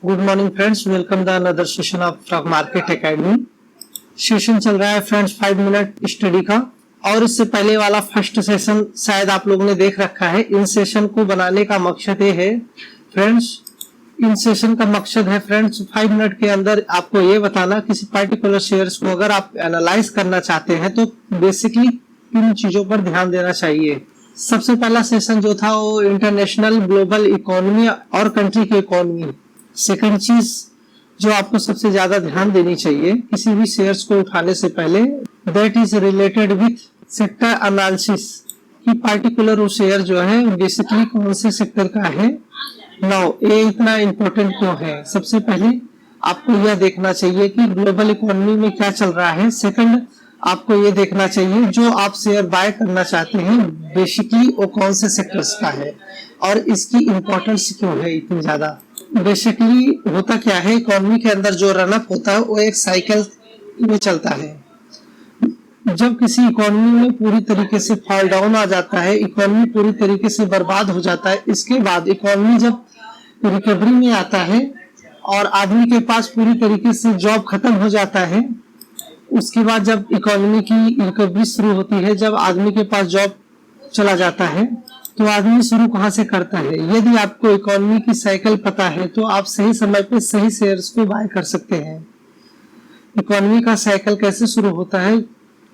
Good morning friends, welcome the another session of stock market academy. Session चल रहा है friends 5 minute study का, और इससे पहले वाला फर्स्ट सेशन शायद आप लोगों ने देख रखा है। इन सेशन को बनाने का मकसद ये है फ्रेंड्स, इन सेशन का मकसद है फ्रेंड्स 5 मिनट के अंदर आपको ये बताना किसी पर्टिकुलर शेयर्स को अगर आप एनालाइज करना चाहते हैं तो बेसिकली किन चीजों पर ध्यान देना चाहिए। सबसे पहला सेशन जो था वो इंटरनेशनल ग्लोबल इकोनॉमी और कंट्री की इकोनॉमी। सेकंड चीज जो आपको सबसे ज्यादा ध्यान देनी चाहिए किसी भी शेयर्स को उठाने से पहले, that is related with sector analysis कि पार्टिकुलर वो शेयर जो है बेसिकली कौन से सेक्टर का है। नाउ ये इतना इम्पोर्टेंट क्यों है? सबसे पहले आपको यह देखना चाहिए कि ग्लोबल इकोनॉमी में क्या चल रहा है। सेकंड, आपको ये देखना चाहिए जो आप शेयर बाय करना चाहते हैं बेसिकली वो कौन से सेक्टर्स का है और इसकी इम्पोर्टेंस क्यों है इतनी ज्यादा। बेसिकली होता क्या है, इकोनॉमी के अंदर जो रन अप होता है वो एक साइकिल में चलता है। जब किसी इकोनॉमी में पूरी तरीके से फॉल डाउन आ जाता है, इकोनॉमी पूरी तरीके से बर्बाद हो जाता है, इसके बाद इकोनॉमी जब रिकवरी में आता है और आदमी के पास पूरी तरीके से जॉब खत्म हो जाता है, उसके बाद जब इकोनॉमी की रिकवरी शुरू होती है, जब आदमी के पास जॉब चला जाता है तो आदमी शुरू कहाँ से करता है। यदि आपको इकोनॉमी की साइकिल पता है तो आप सही समय पे सही शेयर्स को बाय कर सकते हैं। इकोनॉमी का साइकिल कैसे शुरू होता है,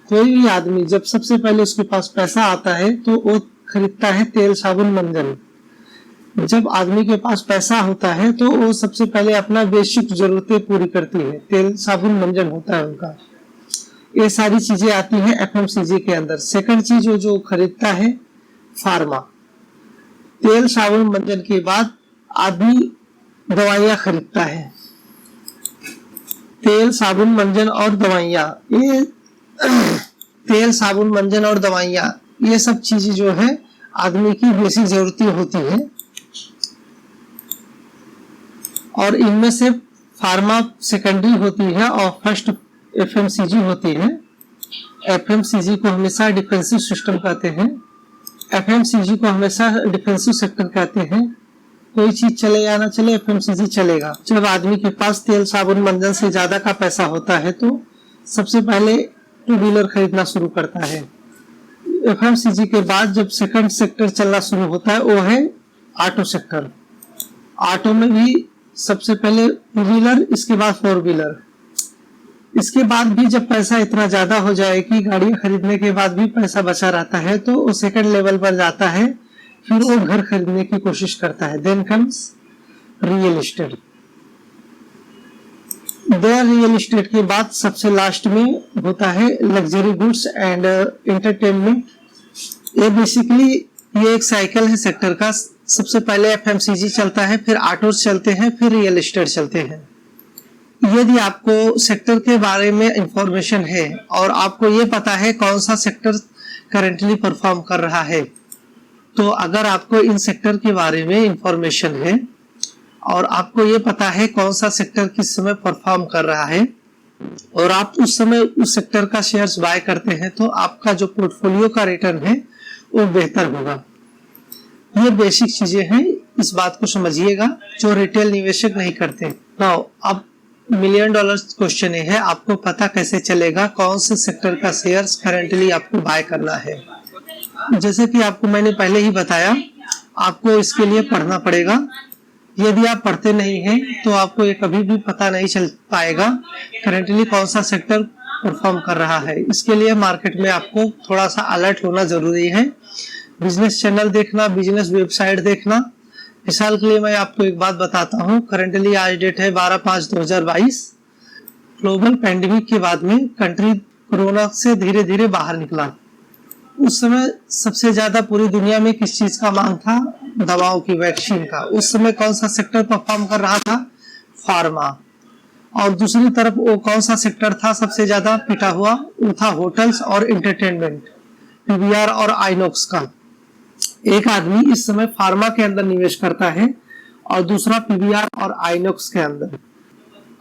कोई भी आदमी जब सबसे पहले उसके पास पैसा आता है तो वो खरीदता है तेल साबुन मंजन। जब आदमी के पास पैसा होता है तो वो सबसे पहले अपना बेसिक जरूरतें पूरी करती है, तेल साबुन मंजन होता है उनका। ये सारी चीजें आती हैं एफएमसीजी के अंदर। सेकंड चीज जो खरीदता है फार्मा। तेल साबुन मंजन के बाद आदमी दवाइयां खरीदता है। तेल साबुन मंजन और दवाइयां, ये तेल साबुन मंजन और दवाइयां ये सब चीजें जो है आदमी की बेसिक जरूरतें होती है, और इनमें से फार्मा सेकेंडरी होती है और फर्स्ट एफएमसीजी होती है। एफएमसीजी को हमेशा डिफेंसिव सिस्टम कहते हैं, एफएमसीजी को हमेशा डिफेंसिव सेक्टर कहते हैं। कोई चीज चले या ना चले, एफएमसीजी चलेगा। जब आदमी के पास तेल साबुन मंजन से ज्यादा का पैसा होता है तो सबसे पहले टू व्हीलर खरीदना शुरू करता है। एफएमसीजी के बाद जब सेकंड सेक्टर चलना शुरू होता है वो है ऑटो सेक्टर। ऑटो में भी सबसे पहले टू व्हीलर, इसके बाद फोर व्हीलर। इसके बाद भी जब पैसा इतना ज्यादा हो जाए कि गाड़ियां खरीदने के बाद भी पैसा बचा रहता है तो वो सेकंड लेवल पर जाता है, फिर वो घर खरीदने की कोशिश करता है। Then comes real estate. Real estate के बाद सबसे लास्ट में होता है लग्जरी गुड्स एंड एंटरटेनमेंट। ये बेसिकली ये एक साइकिल है सेक्टर का। सबसे पहले एफएमसीजी चलता है, फिर ऑटोस चलते हैं, फिर रियल एस्टेट चलते हैं। यदि आपको सेक्टर के बारे में इंफॉर्मेशन है और आपको ये पता है कौन सा सेक्टर करंटली परफॉर्म कर रहा है, तो अगर आपको इन सेक्टर के बारे में इंफॉर्मेशन है और आपको ये पता है कौन सा सेक्टर किस समय परफॉर्म कर रहा है और आप उस समय उस सेक्टर का शेयर्स बाय करते हैं, तो आपका जो पोर्टफोलियो का रिटर्न है वो बेहतर होगा। ये बेसिक चीजें हैं, इस बात को समझिएगा जो रिटेल निवेशक नहीं करते। नाउ अब $1,000,000 क्वेश्चन है, आपको पता कैसे चलेगा कौन से सेक्टर का शेयर्स करंटली आपको बाय करना है। जैसे कि आपको मैंने पहले ही बताया, आपको इसके लिए पढ़ना पड़ेगा। यदि आप पढ़ते नहीं हैं तो आपको ये कभी भी पता नहीं चल पाएगा करंटली कौन सा सेक्टर परफॉर्म कर रहा है। इसके लिए मार्केट में आपको थोड़ा सा अलर्ट होना जरूरी है। बिजनेस चैनल देखना, बिजनेस वेबसाइट देखना। मिसाल के लिए मैं आपको एक बात बताता हूँ, करंटली आज डेट है 12/5/2022। ग्लोबल पैंडेमिक के बाद में कंट्री कोरोना से धीरे धीरे बाहर निकला। उस समय सबसे ज्यादा पूरी दुनिया में किस चीज का मांग था? दवाओं की, वैक्सीन का। उस समय कौन सा सेक्टर परफॉर्म कर रहा था? फार्मा। और दूसरी तरफ वो कौन सा सेक्टर था सबसे ज्यादा पिटा हुआ? वो था होटल्स और एंटरटेनमेंट, पीवीआर और आइनॉक्स का। एक आदमी इस समय फार्मा के अंदर निवेश करता है और दूसरा पीवीआर और आइनॉक्स के अंदर।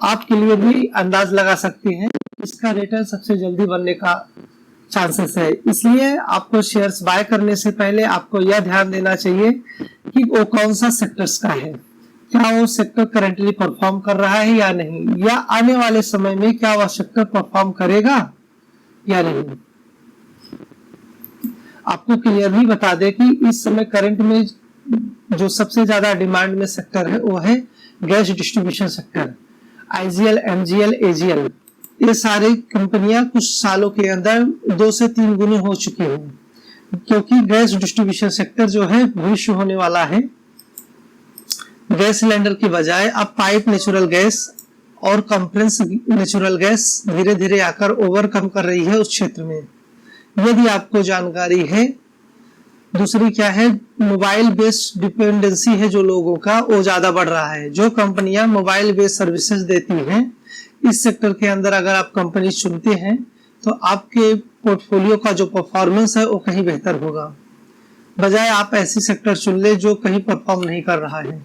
आपके लिए भी अंदाज लगा सकते हैं इसका रिटर्न सबसे जल्दी बनने का चांसेस है। इसलिए आपको शेयर्स बाय करने से पहले आपको यह ध्यान देना चाहिए कि वो कौन सा सेक्टर्स का है। क्या वो सेक्टर करंटली परफॉर्म कर रहा है या नहीं, या आने वाले समय में क्या वह सेक्टर परफॉर्म करेगा या नहीं। आपको क्लियरली बता दें कि इस समय करंट में जो सबसे ज्यादा डिमांड में सेक्टर है वो है gas distribution sector. IGL, MGL, AGL, ये सारी कंपनियां कुछ सालों के अंदर 2 से 3 गुनी हो चुकी हैं, क्योंकि गैस डिस्ट्रीब्यूशन सेक्टर जो है भविष्य होने वाला है। गैस सिलेंडर की बजाय अब पाइप नेचुरल गैस और कंप्रेस नेचुरल गैस धीरे धीरे आकर ओवरकम कर रही है उस क्षेत्र में, यदि आपको जानकारी है। दूसरी क्या है, मोबाइल बेस्ड डिपेंडेंसी है जो लोगों का, वो ज्यादा बढ़ रहा है। जो कंपनियां मोबाइल बेस्ड सर्विसेज देती हैं, इस सेक्टर के अंदर अगर आप कंपनी चुनते हैं तो आपके पोर्टफोलियो का जो परफॉर्मेंस है वो कहीं बेहतर होगा, बजाय आप ऐसी सेक्टर चुन ले जो कहीं परफॉर्म नहीं कर रहा है।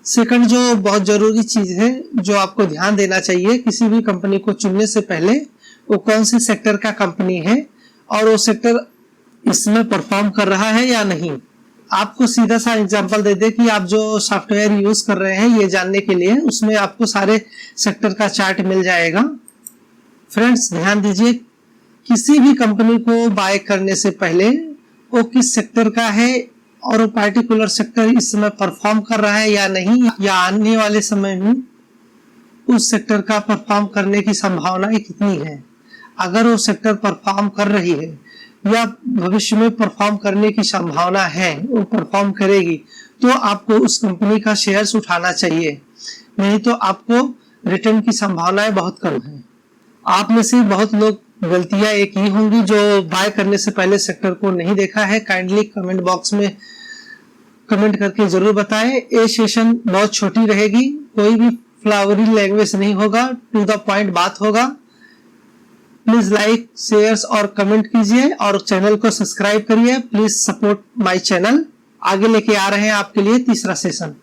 सेकंड जो बहुत जरूरी चीज है जो आपको ध्यान देना चाहिए किसी भी कंपनी को चुनने से पहले, वो कौन से सेक्टर का कंपनी है और वो सेक्टर इसमें परफॉर्म कर रहा है या नहीं। आपको सीधा सा एग्जांपल दे दे कि आप जो सॉफ्टवेयर यूज कर रहे हैं ये जानने के लिए, उसमें आपको सारे सेक्टर का चार्ट मिल जाएगा। फ्रेंड्स ध्यान दीजिए, किसी भी कंपनी को बाय करने से पहले वो किस सेक्टर का है और वो पार्टिकुलर सेक्टर इस समय परफॉर्म कर रहा है या नहीं, या आने वाले समय में उस सेक्टर का परफॉर्म करने की संभावनाएं कितनी है। अगर वो सेक्टर परफॉर्म कर रही है या भविष्य में परफॉर्म करने की संभावना है, वो परफॉर्म करेगी, तो आपको उस कंपनी का शेयर्स उठाना चाहिए, नहीं तो आपको रिटर्न की संभावनाएं बहुत कम है। आप में से बहुत लोग गलतियां एक ही होंगी जो बाय करने से पहले सेक्टर को नहीं देखा है। काइंडली कमेंट बॉक्स में कमेंट करके जरूर बताएं। ये सेशन बहुत छोटी रहेगी, कोई भी फ्लावरी लैंग्वेज नहीं होगा, टू द पॉइंट बात होगा। प्लीज लाइक, शेयर्स और कमेंट कीजिए और चैनल को सब्सक्राइब करिए। Please support my channel. आगे लेके आ रहे हैं आपके लिए तीसरा सेशन।